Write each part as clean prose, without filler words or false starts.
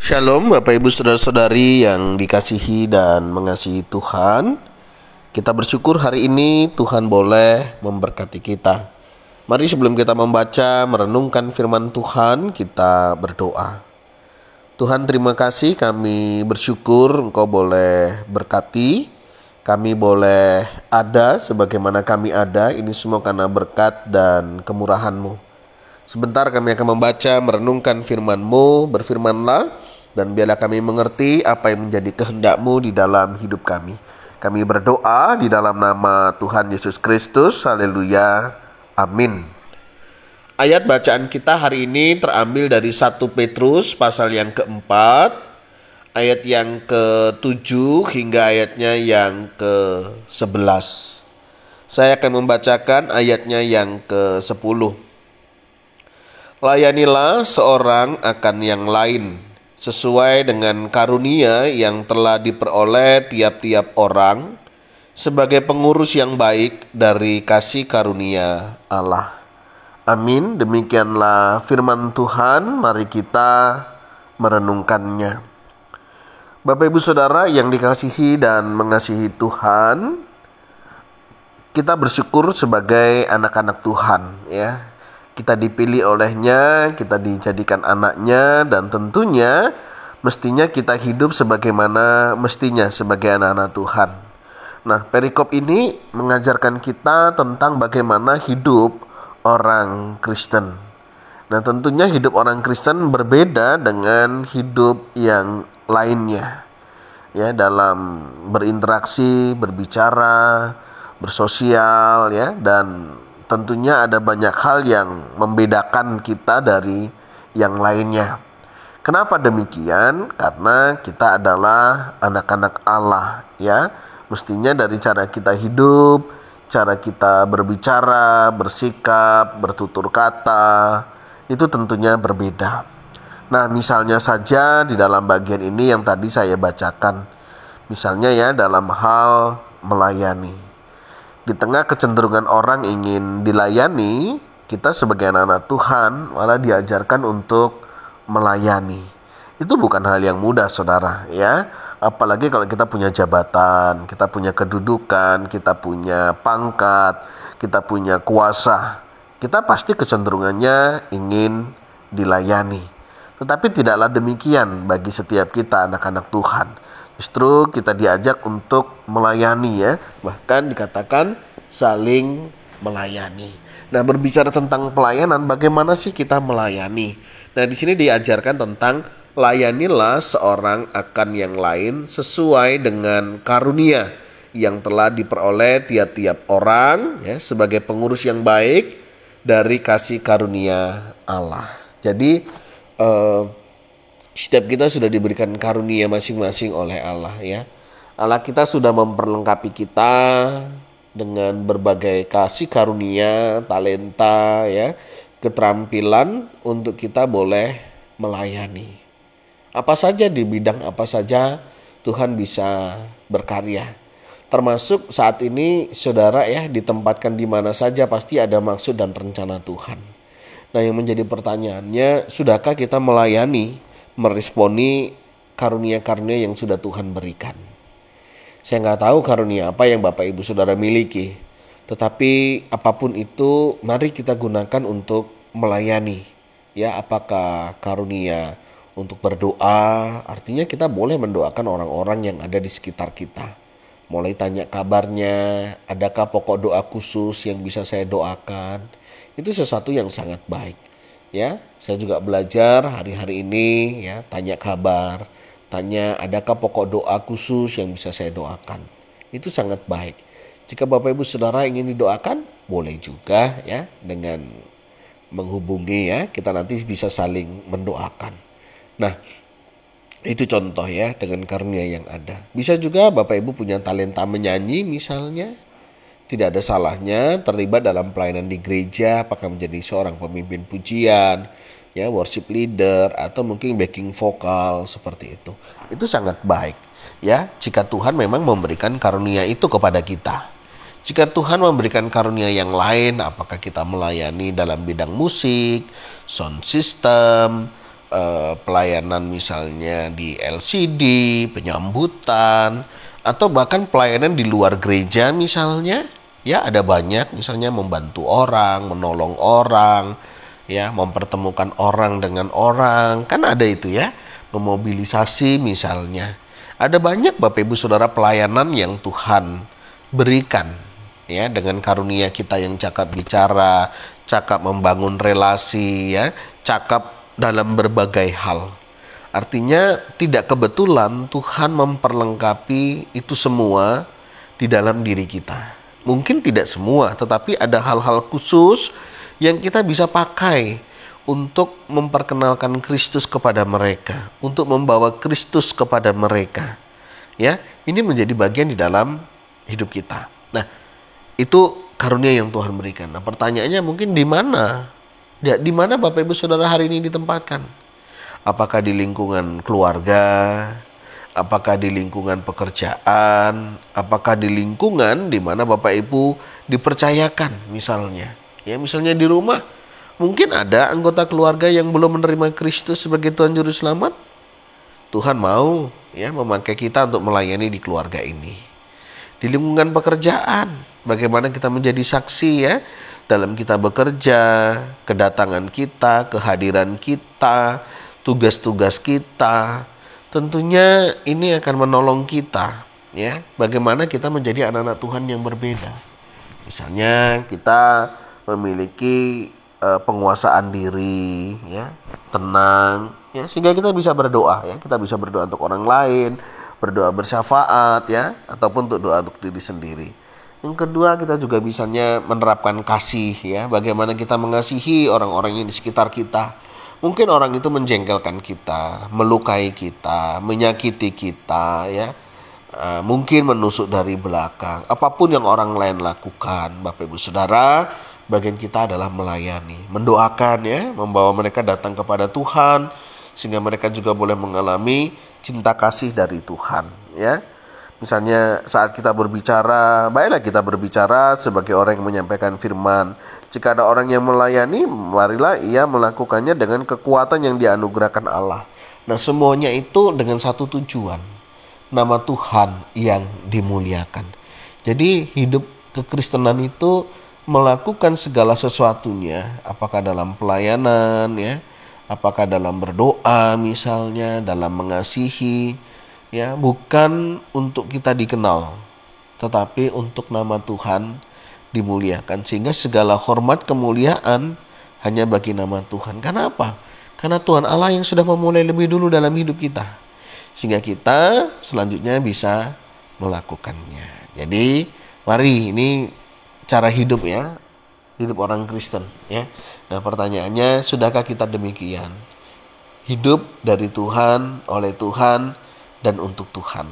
Shalom Bapak Ibu Saudara-saudari yang dikasihi dan mengasihi Tuhan. Kita bersyukur hari ini Tuhan boleh memberkati kita. Mari sebelum kita membaca, merenungkan firman Tuhan, kita berdoa. Tuhan, terima kasih, kami bersyukur Engkau boleh berkati. Kami boleh ada sebagaimana kami ada, ini semua karena berkat dan kemurahan-Mu. Sebentar kami akan membaca, merenungkan firman-Mu, berfirmanlah, dan biarlah kami mengerti apa yang menjadi kehendak-Mu di dalam hidup kami. Kami berdoa di dalam nama Tuhan Yesus Kristus, haleluya, amin. Ayat bacaan kita hari ini terambil dari 1 Petrus pasal yang keempat, ayat yang ke-7 hingga ayatnya yang ke-11. Saya akan membacakan ayatnya yang ke-10. Layanilah seorang akan yang lain, sesuai dengan karunia yang telah diperoleh tiap-tiap orang, sebagai pengurus yang baik dari kasih karunia Allah. Amin. Demikianlah firman Tuhan, mari kita merenungkannya. Bapak Ibu Saudara yang dikasihi dan mengasihi Tuhan, kita bersyukur sebagai anak-anak Tuhan, ya. Kita dipilih olehnya, kita dijadikan anaknya, dan tentunya mestinya kita hidup sebagaimana mestinya sebagai anak-anak Tuhan. Nah, perikop ini mengajarkan kita tentang bagaimana hidup orang Kristen. Nah, tentunya hidup orang Kristen berbeda dengan hidup yang lainnya. Ya, dalam berinteraksi, berbicara, bersosial, ya, dan tentunya ada banyak hal yang membedakan kita dari yang lainnya. Kenapa demikian? Karena kita adalah anak-anak Allah, ya. Mestinya dari cara kita hidup, cara kita berbicara, bersikap, bertutur kata, itu tentunya berbeda. Nah, misalnya saja di dalam bagian ini yang tadi saya bacakan. Misalnya ya dalam hal melayani. Di tengah kecenderungan orang ingin dilayani, kita sebagai anak-anak Tuhan malah diajarkan untuk melayani. Itu bukan hal yang mudah, saudara, ya. Apalagi kalau kita punya jabatan, kita punya kedudukan, kita punya pangkat, kita punya kuasa. Kita pasti kecenderungannya ingin dilayani. Tetapi tidaklah demikian bagi setiap kita anak-anak Tuhan. Justru kita diajak untuk melayani, ya. Bahkan dikatakan saling melayani. Nah, berbicara tentang pelayanan, bagaimana sih kita melayani? Nah, di sini diajarkan tentang layanilah seorang akan yang lain sesuai dengan karunia yang telah diperoleh tiap-tiap orang, ya, sebagai pengurus yang baik dari kasih karunia Allah. Jadi setiap kita sudah diberikan karunia masing-masing oleh Allah, ya. Allah kita sudah memperlengkapi kita dengan berbagai kasih karunia, talenta, ya, keterampilan untuk kita boleh melayani. Apa saja di bidang apa saja Tuhan bisa berkarya. Termasuk saat ini saudara, ya, ditempatkan di mana saja pasti ada maksud dan rencana Tuhan. Nah, yang menjadi pertanyaannya, sudahkah kita melayani, meresponi karunia-karunia yang sudah Tuhan berikan? Saya nggak tahu karunia apa yang Bapak Ibu Saudara miliki, tetapi apapun itu, mari kita gunakan untuk melayani. Ya, apakah karunia untuk berdoa? Artinya kita boleh mendoakan orang-orang yang ada di sekitar kita. Mulai tanya kabarnya, adakah pokok doa khusus yang bisa saya doakan? Itu sesuatu yang sangat baik. Ya, saya juga belajar hari-hari ini, ya, tanya kabar, tanya adakah pokok doa khusus yang bisa saya doakan. Itu sangat baik. Jika Bapak Ibu Saudara ingin didoakan, boleh juga, ya, dengan menghubungi, ya, kita nanti bisa saling mendoakan. Nah, itu contoh, ya, dengan karunia yang ada. Bisa juga Bapak Ibu punya talenta menyanyi misalnya. Tidak ada salahnya terlibat dalam pelayanan di gereja, apakah menjadi seorang pemimpin pujian, ya, worship leader, atau mungkin backing vokal, seperti itu. Itu sangat baik, ya, jika Tuhan memang memberikan karunia itu kepada kita. Jika Tuhan memberikan karunia yang lain, apakah kita melayani dalam bidang musik, sound system, pelayanan misalnya di LCD, penyambutan, atau bahkan pelayanan di luar gereja misalnya. Ya, ada banyak misalnya membantu orang, menolong orang, ya, mempertemukan orang dengan orang. Kan ada itu ya, memobilisasi misalnya. Ada banyak Bapak Ibu Saudara pelayanan yang Tuhan berikan ya, dengan karunia kita yang cakap bicara, cakap membangun relasi ya, cakap dalam berbagai hal. Artinya tidak kebetulan Tuhan memperlengkapi itu semua di dalam diri kita. Mungkin tidak semua, tetapi ada hal-hal khusus yang kita bisa pakai untuk memperkenalkan Kristus kepada mereka, untuk membawa Kristus kepada mereka. Ya, ini menjadi bagian di dalam hidup kita. Nah, itu karunia yang Tuhan berikan. Nah, pertanyaannya mungkin di mana? Ya, di mana Bapak Ibu Saudara hari ini ditempatkan? Apakah di lingkungan keluarga? Apakah di lingkungan pekerjaan? Apakah di lingkungan di mana Bapak Ibu dipercayakan misalnya? Ya, misalnya di rumah. Mungkin ada anggota keluarga yang belum menerima Kristus sebagai Tuhan Juru Selamat. Tuhan mau ya memakai kita untuk melayani di keluarga ini. Di lingkungan pekerjaan, bagaimana kita menjadi saksi ya dalam kita bekerja, kedatangan kita, kehadiran kita, tugas-tugas kita. Tentunya ini akan menolong kita ya, bagaimana kita menjadi anak-anak Tuhan yang berbeda. Misalnya kita memiliki penguasaan diri ya, tenang ya, sehingga kita bisa berdoa ya, kita bisa berdoa untuk orang lain, berdoa bersyafaat ya, ataupun untuk doa untuk diri sendiri. Yang kedua, kita juga misalnya menerapkan kasih ya, bagaimana kita mengasihi orang-orang yang di sekitar kita. Mungkin orang itu menjengkelkan kita, melukai kita, menyakiti kita ya, mungkin menusuk dari belakang. Apapun yang orang lain lakukan, Bapak Ibu Saudara, bagian kita adalah melayani, mendoakan ya, membawa mereka datang kepada Tuhan, sehingga mereka juga boleh mengalami cinta kasih dari Tuhan ya. Misalnya saat kita berbicara, baiklah kita berbicara sebagai orang yang menyampaikan firman. Jika ada orang yang melayani, marilah ia melakukannya dengan kekuatan yang dianugerahkan Allah. Nah, semuanya itu dengan satu tujuan, nama Tuhan yang dimuliakan. Jadi hidup kekristenan itu melakukan segala sesuatunya, apakah dalam pelayanan ya, apakah dalam berdoa misalnya, dalam mengasihi ya, bukan untuk kita dikenal, tetapi untuk nama Tuhan dimuliakan, sehingga segala hormat kemuliaan hanya bagi nama Tuhan. Karena apa? Karena Tuhan Allah yang sudah memulai lebih dulu dalam hidup kita, sehingga kita selanjutnya bisa melakukannya. Jadi mari, ini cara hidup ya, hidup orang Kristen ya. Nah, pertanyaannya, sudahkah kita demikian? Hidup dari Tuhan, oleh Tuhan, dan untuk Tuhan.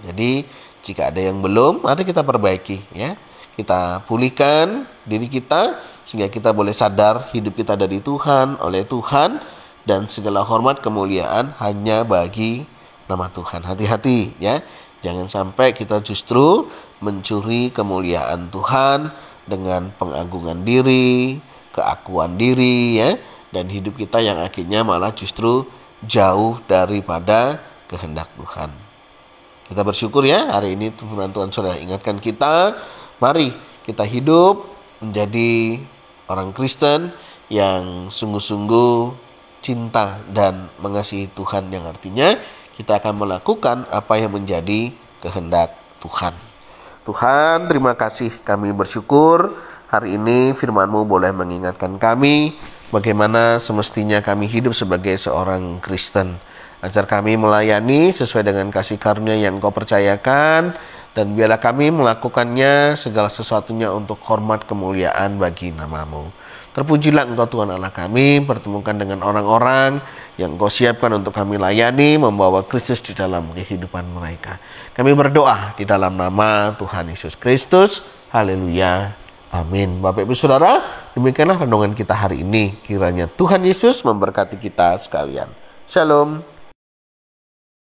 Jadi jika ada yang belum, mari kita perbaiki ya. Kita pulihkan diri kita sehingga kita boleh sadar hidup kita dari Tuhan, oleh Tuhan, dan segala hormat kemuliaan hanya bagi nama Tuhan. Hati-hati ya. Jangan sampai kita justru mencuri kemuliaan Tuhan dengan pengagungan diri, keakuan diri ya, dan hidup kita yang akhirnya malah justru jauh daripada kehendak Tuhan. Kita bersyukur ya, hari ini firman Tuhan sudah ingatkan kita. Mari kita hidup menjadi orang Kristen yang sungguh-sungguh cinta dan mengasihi Tuhan, yang artinya kita akan melakukan apa yang menjadi kehendak Tuhan. Tuhan, terima kasih, kami bersyukur hari ini firman-Mu boleh mengingatkan kami bagaimana semestinya kami hidup sebagai seorang Kristen. Ajar kami melayani sesuai dengan kasih karunia yang Engkau percayakan, dan biarlah kami melakukannya segala sesuatunya untuk hormat kemuliaan bagi nama-Mu. Terpujilah Engkau Tuhan Allah kami, pertemukan dengan orang-orang yang Engkau siapkan untuk kami layani, membawa Kristus di dalam kehidupan mereka. Kami berdoa di dalam nama Tuhan Yesus Kristus. Haleluya. Amin. Bapak Ibu Saudara, demikianlah renungan kita hari ini. Kiranya Tuhan Yesus memberkati kita sekalian. Shalom.